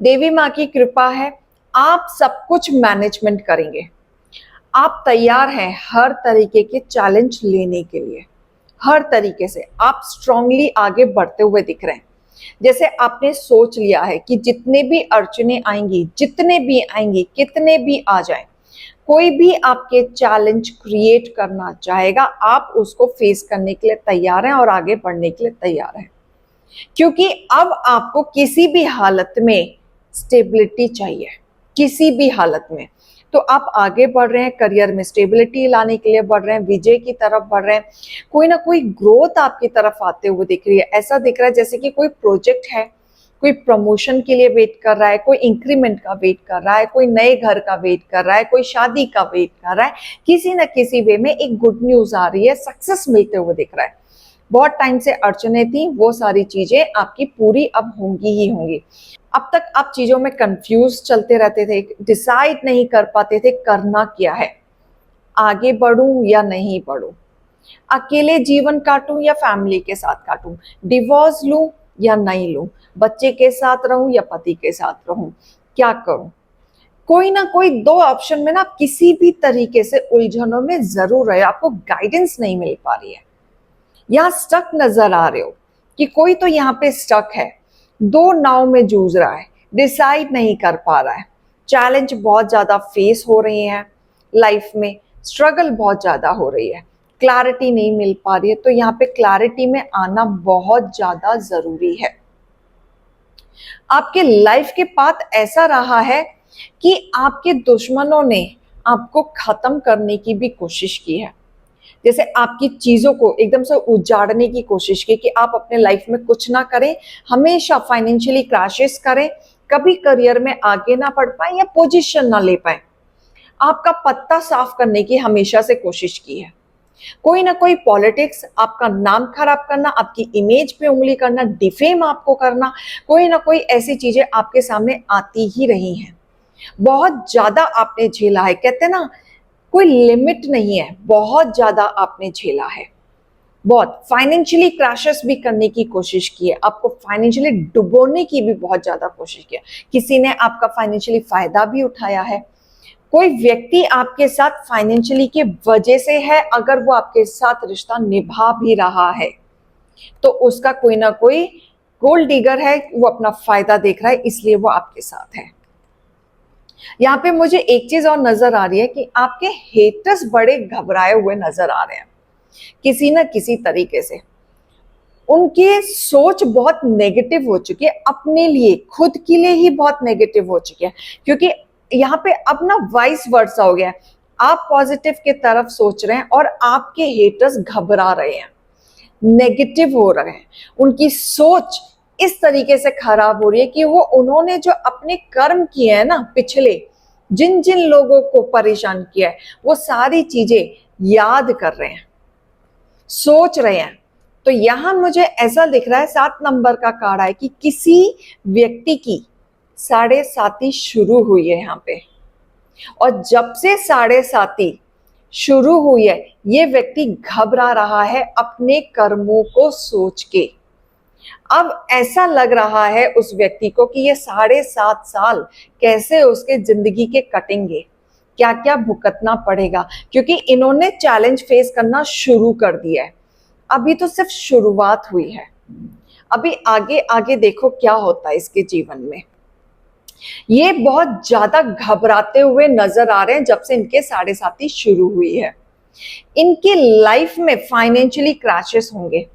देवी माँ की कृपा है, आप सब कुछ मैनेजमेंट करेंगे। आप तैयार हैं हर तरीके के चैलेंज लेने के लिए। हर तरीके से आप स्ट्रांगली आगे बढ़ते हुए दिख रहे हैं। जैसे आपने सोच लिया है कि जितने भी अड़चने आएंगी, जितने भी आएंगी, कितने भी आ जाएं, कोई भी आपके चैलेंज क्रिएट करना चाहेगा, आप उसको फेस करने के लिए तैयार हैं और आगे बढ़ने के लिए तैयार हैं। क्योंकि अब आपको किसी भी हालत में स्टेबिलिटी चाहिए, किसी भी हालत में। तो आप आगे बढ़ रहे हैं, करियर में स्टेबिलिटी लाने के लिए बढ़ रहे हैं, विजय की तरफ बढ़ रहे हैं। कोई ना कोई ग्रोथ आपकी तरफ आते हुए दिख रही है। ऐसा दिख रहा है जैसे कि कोई प्रोजेक्ट है, कोई प्रमोशन के लिए वेट कर रहा है, कोई इंक्रीमेंट का वेट कर रहा है, कोई नए घर का वेट कर रहा है, कोई शादी का वेट कर रहा है। किसी न किसी वे में एक गुड न्यूज आ रही है, सक्सेस मिलते हुए दिख रहा है। बहुत टाइम से अड़चने थी, वो सारी चीजें आपकी पूरी अब होंगी ही होंगी। अब तक आप चीजों में कंफ्यूज चलते रहते थे, डिसाइड नहीं कर पाते थे करना क्या है, आगे बढ़ूं या नहीं बढ़ूं, अकेले जीवन काटूं या फैमिली के साथ काटूं, डिवोर्स लूं या नहीं लूं, बच्चे के साथ रहूं या पति के साथ रहूं, क्या करूं। कोई ना कोई दो ऑप्शन में ना आप किसी भी तरीके से उलझनों में जरूर रहे, आपको गाइडेंस नहीं मिल पा रही है, यहाँ स्टक नजर आ रहे हो कि कोई तो यहाँ पे स्टक है, दो नाव में जूझ रहा है, डिसाइड नहीं कर पा रहा है। चैलेंज बहुत ज्यादा फेस हो रहे हैं लाइफ में, स्ट्रगल बहुत ज्यादा हो रही है, क्लैरिटी नहीं मिल पा रही है। तो यहाँ पे क्लैरिटी में आना बहुत ज्यादा जरूरी है। आपके लाइफ के पाथ ऐसा रहा है कि आपके दुश्मनों ने आपको खत्म करने की भी कोशिश की है। जैसे आपकी चीजों को एकदम से उजाड़ने की कोशिश की कि आप अपने लाइफ में कुछ ना करें, हमेशा फाइनेंशियली क्रैशेस करें, कभी करियर में आगे ना बढ़ पाए या पोजीशन ना ले पाए। आपका पत्ता साफ करने की हमेशा से कोशिश की है। कोई ना कोई पॉलिटिक्स, आपका नाम खराब करना, आपकी इमेज पे उंगली करना, डिफेम आपको करना, कोई ना कोई ऐसी चीजें आपके सामने आती ही रही हैं। बहुत ज्यादा आपने झेला है, कहते हैं ना कोई लिमिट नहीं है, बहुत ज्यादा आपने झेला है। बहुत फाइनेंशियली क्रैशेस भी करने की कोशिश की है, आपको फाइनेंशियली डुबोने की भी बहुत ज्यादा कोशिश की है। किसी ने आपका फाइनेंशियली फायदा भी उठाया है। कोई व्यक्ति आपके साथ फाइनेंशियली के वजह से है, अगर वो आपके साथ रिश्ता निभा भी रहा है तो उसका कोई ना कोई गोल्ड डिगर है, वो अपना फायदा देख रहा है, इसलिए वो आपके साथ है। यहाँ पे मुझे एक चीज और नजर आ रही है कि आपके हेटर्स बड़े घबराए हुए नजर आ रहे हैं, किसी न किसी तरीके से उनकी सोच बहुत नेगेटिव हो चुकी है, अपने लिए खुद के लिए ही बहुत नेगेटिव हो चुकी है। क्योंकि यहाँ पे अब ना वाइस वर्सा हो गया है, आप पॉजिटिव की तरफ सोच रहे हैं और आपके हेटर्स घबरा रहे हैं, नेगेटिव हो रहे हैं। उनकी सोच इस तरीके से खराब हो रही है कि वो उन्होंने जो अपने कर्म किए हैं ना, पिछले जिन जिन लोगों को परेशान किया है, वो सारी चीजें याद कर रहे हैं, सोच रहे हैं। तो यहां मुझे ऐसा दिख रहा है 7 नंबर का कार्ड है कि किसी व्यक्ति की 7.5 शुरू हुई है यहाँ पे, और जब से 7.5 शुरू हुई है, ये व्यक्ति घबरा रहा है अपने कर्मों को सोच के। अब ऐसा लग रहा है उस व्यक्ति को कि ये 7.5 साल कैसे उसके जिंदगी के कटेंगे, क्या क्या भुगतना पड़ेगा, क्योंकि इन्होंने चैलेंज फेस करना शुरू कर दिया है। अभी तो सिर्फ शुरुआत हुई है, अभी आगे आगे देखो क्या होता है इसके जीवन में। ये बहुत ज्यादा घबराते हुए नजर आ रहे हैं जब से इनके 7.5 शुरू हुई है। इनकी लाइफ में फाइनेंशियली क्रैशेस होंगे।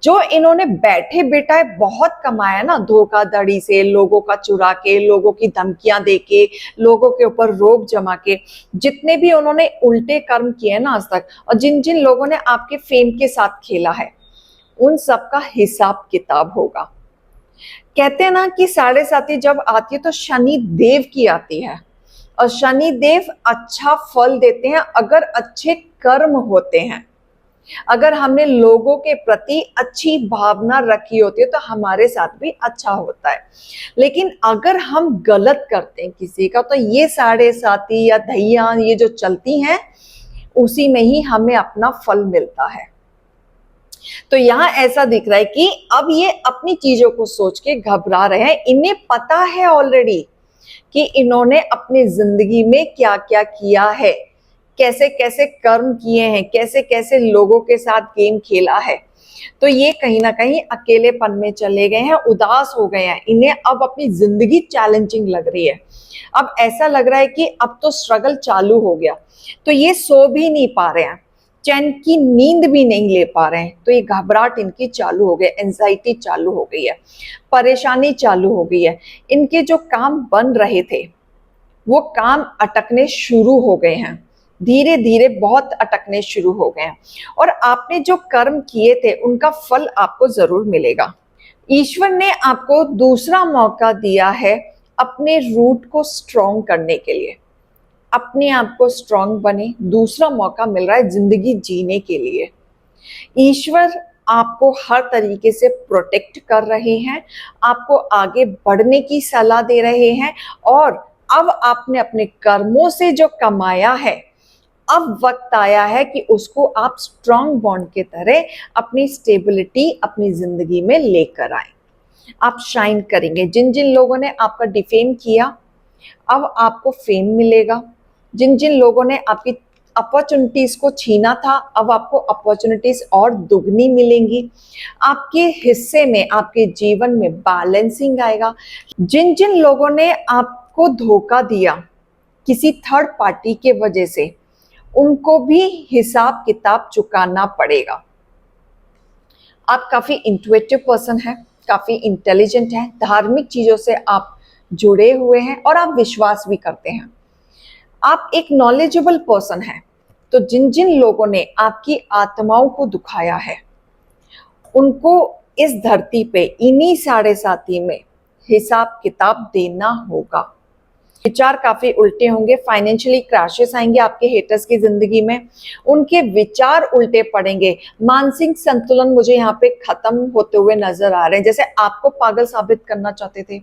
जो इन्होंने बैठे बिठाए बहुत कमाया ना, धोखाधड़ी से, लोगों का चुरा के, लोगों की धमकियां दे के, लोगों के ऊपर रोब जमा के, जितने भी उन्होंने उल्टे कर्म किए ना आज तक, और जिन जिन लोगों ने आपके फेम के साथ खेला है, उन सब का हिसाब किताब होगा। कहते हैं ना कि 7.5 जब आती है तो शनि देव की आती है, और शनि देव अच्छा फल देते हैं अगर अच्छे कर्म होते हैं। अगर हमने लोगों के प्रति अच्छी भावना रखी होती है तो हमारे साथ भी अच्छा होता है। लेकिन अगर हम गलत करते हैं किसी का, तो ये 7.5 या धैया ये जो चलती हैं, उसी में ही हमें अपना फल मिलता है। तो यहाँ ऐसा दिख रहा है कि अब ये अपनी चीजों को सोच के घबरा रहे हैं। इन्हें पता है ऑलरेडी कि इन्होंने अपनी जिंदगी में क्या क्या किया है, कैसे कैसे कर्म किए हैं, कैसे कैसे लोगों के साथ गेम खेला है। तो ये कहीं ना कहीं अकेलेपन में चले गए हैं, उदास हो गए हैं। इन्हें अब अपनी जिंदगी चैलेंजिंग लग रही है। अब ऐसा लग रहा है कि अब तो स्ट्रगल चालू हो गया। तो ये सो भी नहीं पा रहे हैं, चैन की नींद भी नहीं ले पा रहे हैं। तो ये घबराहट इनकी चालू हो गई, एंजाइटी चालू हो गई है, परेशानी चालू हो गई है। इनके जो काम बन रहे थे वो काम अटकने शुरू हो गए हैं, धीरे धीरे बहुत अटकने शुरू हो गए हैं। और आपने जो कर्म किए थे उनका फल आपको जरूर मिलेगा। ईश्वर ने आपको दूसरा मौका दिया है अपने रूट को स्ट्रॉन्ग करने के लिए। अपने आप को स्ट्रॉन्ग बने, दूसरा मौका मिल रहा है जिंदगी जीने के लिए। ईश्वर आपको हर तरीके से प्रोटेक्ट कर रहे हैं, आपको आगे बढ़ने की सलाह दे रहे हैं। और अब आपने अपने कर्मों से जो कमाया है, अब वक्त आया है कि उसको आप स्ट्रॉन्ग बॉन्ड के तरह अपनी स्टेबिलिटी अपनी जिंदगी में लेकर आए। आप शाइन करेंगे। जिन जिन लोगों ने आपका डिफेम किया, अब आपको फेम मिलेगा। जिन जिन लोगों ने आपकी अपॉर्चुनिटीज को छीना था, अब आपको अपॉर्चुनिटीज और दुगनी मिलेंगी। आपके हिस्से में, आपके जीवन में बैलेंसिंग आएगा। जिन जिन लोगों ने आपको धोखा दिया किसी थर्ड पार्टी के वजह से, उनको भी हिसाब किताब चुकाना पड़ेगा। आप काफी इंट्यूटिव पर्सन हैं, काफी इंटेलिजेंट हैं, धार्मिक चीजों से आप जुड़े हुए हैं और आप विश्वास भी करते हैं। आप एक नॉलेजेबल पर्सन हैं। तो जिन जिन लोगों ने आपकी आत्माओं को दुखाया है, उनको इस धरती पे इन्हीं 7.5 में हिसाब किताब देना होगा। विचार काफी उल्टे होंगे, फाइनेंशियली क्रैशेस आएंगे आपके हेटर्स की जिंदगी में, उनके विचार उल्टे पड़ेंगे। मानसिक संतुलन मुझे यहाँ पे खत्म होते हुए नजर आ रहे हैं। जैसे आपको पागल साबित करना चाहते थे,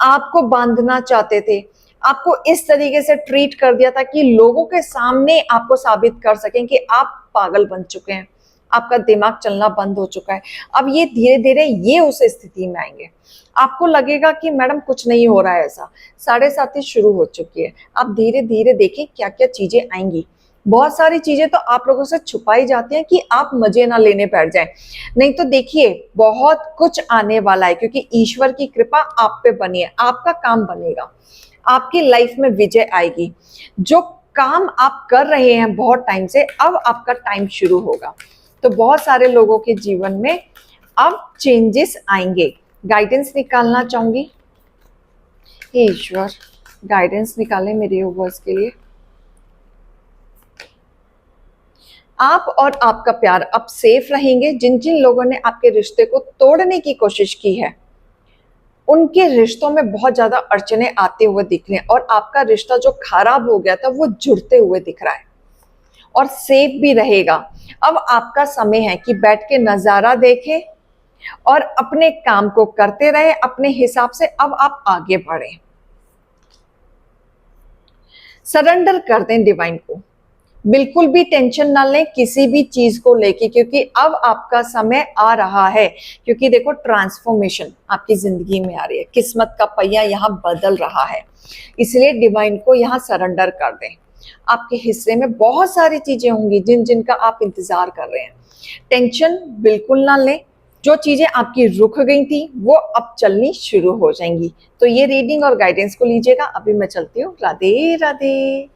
आपको बांधना चाहते थे, आपको इस तरीके से ट्रीट कर दिया था कि लोगों के सामने आपको साबित कर सकें कि आप पागल बन चुके हैं, आपका दिमाग चलना बंद हो चुका है। अब ये धीरे धीरे ये उस स्थिति में आएंगे। आपको लगेगा कि मैडम कुछ नहीं हो रहा है, ऐसा 7.5 शुरू हो चुकी है। आप धीरे धीरे देखें क्या क्या चीजें आएंगी। बहुत सारी चीजें तो आप लोगों से छुपाई जाती हैं कि आप मजे ना लेने बैठ जाएं। नहीं तो देखिए बहुत कुछ आने वाला है, क्योंकि ईश्वर की कृपा आप पे बनी है। आपका काम बनेगा, आपकी लाइफ में विजय आएगी। जो काम आप कर रहे हैं बहुत टाइम से, अब आपका टाइम शुरू होगा। तो बहुत सारे लोगों के जीवन में अब चेंजेस आएंगे। गाइडेंस निकालना चाहूंगी। हे ईश्वर, गाइडेंस निकालें मेरे व्यूअर्स के लिए। आप और आपका प्यार अब सेफ रहेंगे। जिन जिन लोगों ने आपके रिश्ते को तोड़ने की कोशिश की है, उनके रिश्तों में बहुत ज्यादा अड़चने आते हुए दिख रहे हैं, और आपका रिश्ता जो खराब हो गया था वो जुड़ते हुए दिख रहा है और सेफ भी रहेगा। अब आपका समय है कि बैठ के नजारा देखें और अपने काम को करते रहे अपने हिसाब से। अब आप आगे बढ़ें, सरेंडर कर दें डिवाइन को। बिल्कुल भी टेंशन ना लें किसी भी चीज को लेके, क्योंकि अब आपका समय आ रहा है। क्योंकि देखो ट्रांसफॉर्मेशन आपकी जिंदगी में आ रही है, किस्मत का पहिया यहाँ बदल रहा है। इसलिए डिवाइन को यहाँ सरेंडर कर दें। आपके हिस्से में बहुत सारी चीजें होंगी जिन जिनका आप इंतजार कर रहे हैं। टेंशन बिल्कुल ना लें। जो चीजें आपकी रुक गई थी वो अब चलनी शुरू हो जाएंगी। तो ये रीडिंग और गाइडेंस को लीजिएगा। अभी मैं चलती हूँ। राधे राधे।